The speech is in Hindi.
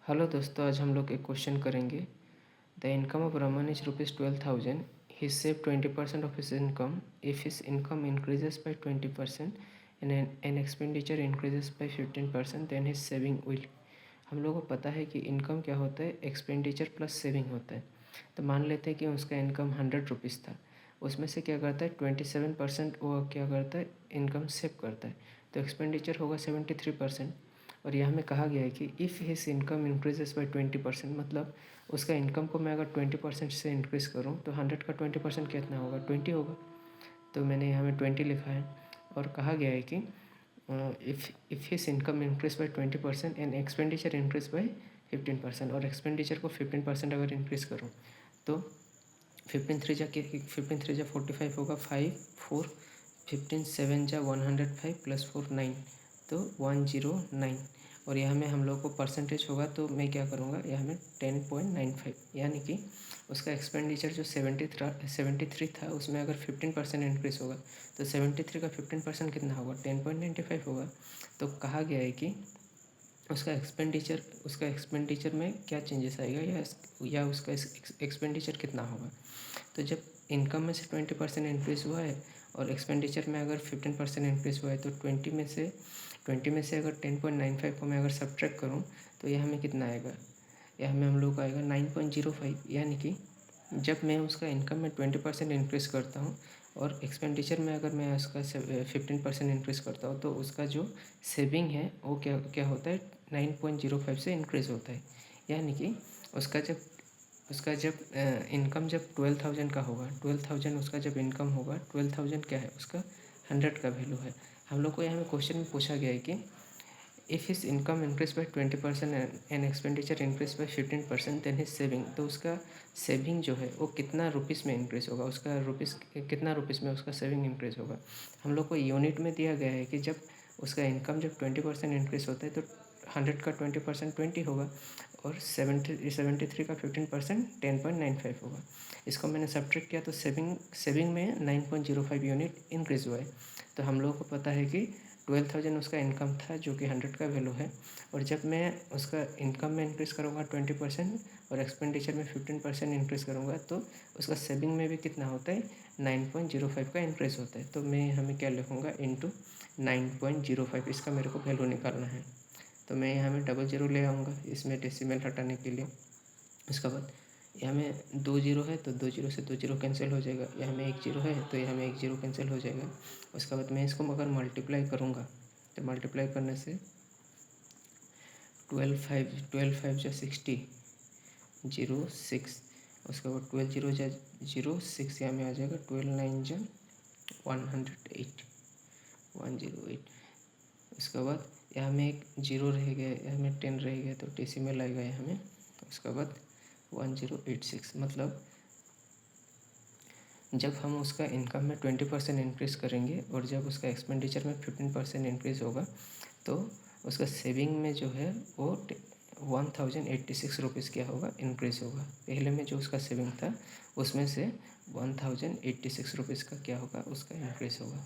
हेलो दोस्तों, आज हम लोग एक क्वेश्चन करेंगे। The income of Raman is ₹12,000. He save 20% of his income. If his income increases by 20% and expenditure increases by 15%, then his saving will. हम लोगों को पता है कि इनकम क्या होता है, एक्सपेंडिचर प्लस सेविंग होता है। तो मान लेते हैं कि उसका इनकम ₹100 था, उसमें से क्या करता है 27% वो क्या करता है, इनकम सेव करता है। तो एक्सपेंडिचर होगा 73%। और यहाँ में कहा गया है कि if his income increases by 20%, मतलब उसका इनकम को मैं अगर 20% से इंक्रीज़ करूँ तो 100 का 20% कितना होगा, 20 होगा। तो मैंने यहाँ में 20 लिखा है। और कहा गया है कि if his income increase by 20% and expenditure increase by 15%, और एक्सपेंडिचर को 15% अगर इंक्रीज़ करूँ तो 15 3 जा 45 होगा, 5 4 15 7 जा 105 प्लस 4 9, तो 109। और यहाँ में हम लोग को परसेंटेज होगा तो मैं क्या करूँगा, यहाँ में 10.95, यानी कि उसका एक्सपेंडिचर जो 73 था उसमें अगर 15% इंक्रीज़ होगा तो 73 का 15% कितना होगा, 10.95 होगा। तो कहा गया है कि उसका एक्सपेंडिचर में क्या चेंजेस आएगा, या उसका एक्सपेंडिचर कितना होगा। तो जब इनकम में से 20% इंक्रीज़ हुआ है और एक्सपेंडिचर में अगर 15% इंक्रीज़ हुआ है तो 20 में से अगर 10.95 को मैं अगर सब्ट्रैक्ट करूँ तो यह हमें कितना आएगा, यह हमें हम लोग को आएगा 9.05। यानी कि जब मैं उसका इनकम में 20% इंक्रीज़ करता हूँ और एक्सपेंडिचर में अगर मैं उसका 15% इंक्रीज़ करता हूँ तो उसका जो सेविंग है वो क्या क्या होता है, 9.05 से इंक्रीज़ होता है। यानी कि उसका जब इनकम जब 12,000 का होगा, 12,000 उसका जब इनकम होगा, 12,000 क्या है, उसका 100 का वैल्यू है। हम लोग को यहाँ में क्वेश्चन में पूछा गया है कि if his income increase by 20% and expenditure increase by 15%, then his saving. तो उसका सेविंग जो है वो कितना रुपीज़ में इंक्रीज़ होगा, कितना रुपीज़ में उसका सेविंग इंक्रीज़ होगा। हम लोग को यूनिट में दिया गया है कि जब उसका इनकम जब 20% इंक्रीज़ होता है तो 100 का 20% 20 होगा, और 73 का 15% 10.95 होगा। इसको मैंने सब्ट्रैक्ट किया तो सेविंग में 9.05 यूनिट इंक्रीज़ हुआ है। तो हम लोगों को पता है कि 12,000 उसका इनकम था जो कि 100 का वैल्यू है, और जब मैं उसका इनकम में इंक्रीज़ करूँगा 20% और एक्सपेंडिचर में 15% इंक्रीज़ करूँगा तो उसका सेविंग में भी कितना होता है, 9.05 का इंक्रीज़ होता है। तो मैं हमें क्या लिखूँगा, इंटू 9.05, इसका मेरे को वैल्यू निकालना है। तो मैं यहाँ में डबल ज़ीरो ले आऊँगा इसमें डेसिमल हटाने के लिए। उसके बाद यहाँ में 2 ज़ीरो है तो 2 ज़ीरो से 2 ज़ीरो कैंसिल हो जाएगा, यहाँ में 1 ज़ीरो है तो यहाँ में 1 ज़ीरो कैंसिल हो जाएगा। उसके बाद मैं इसको अगर मल्टीप्लाई करूँगा तो मल्टीप्लाई करने से 12 5 जा 60, 0 6, उसके बाद 12 0 जा 0 6, यहाँ में आ जाएगा 12 9 जा 108, 108। उसके बाद यहाँ में एक जीरो रह गया, यहाँ में 10 रह गया तो डेसिमल आएगा यहाँ में। उसके बाद 1086, मतलब जब हम उसका इनकम में 20% इंक्रीज़ करेंगे और जब उसका एक्सपेंडिचर में 15% इंक्रीज़ होगा तो उसका सेविंग में जो है वो 1086 क्या होगा, इंक्रीज़ होगा। पहले में जो उसका सेविंग था उसमें से 1086 का क्या होगा, उसका इंक्रीज़ होगा।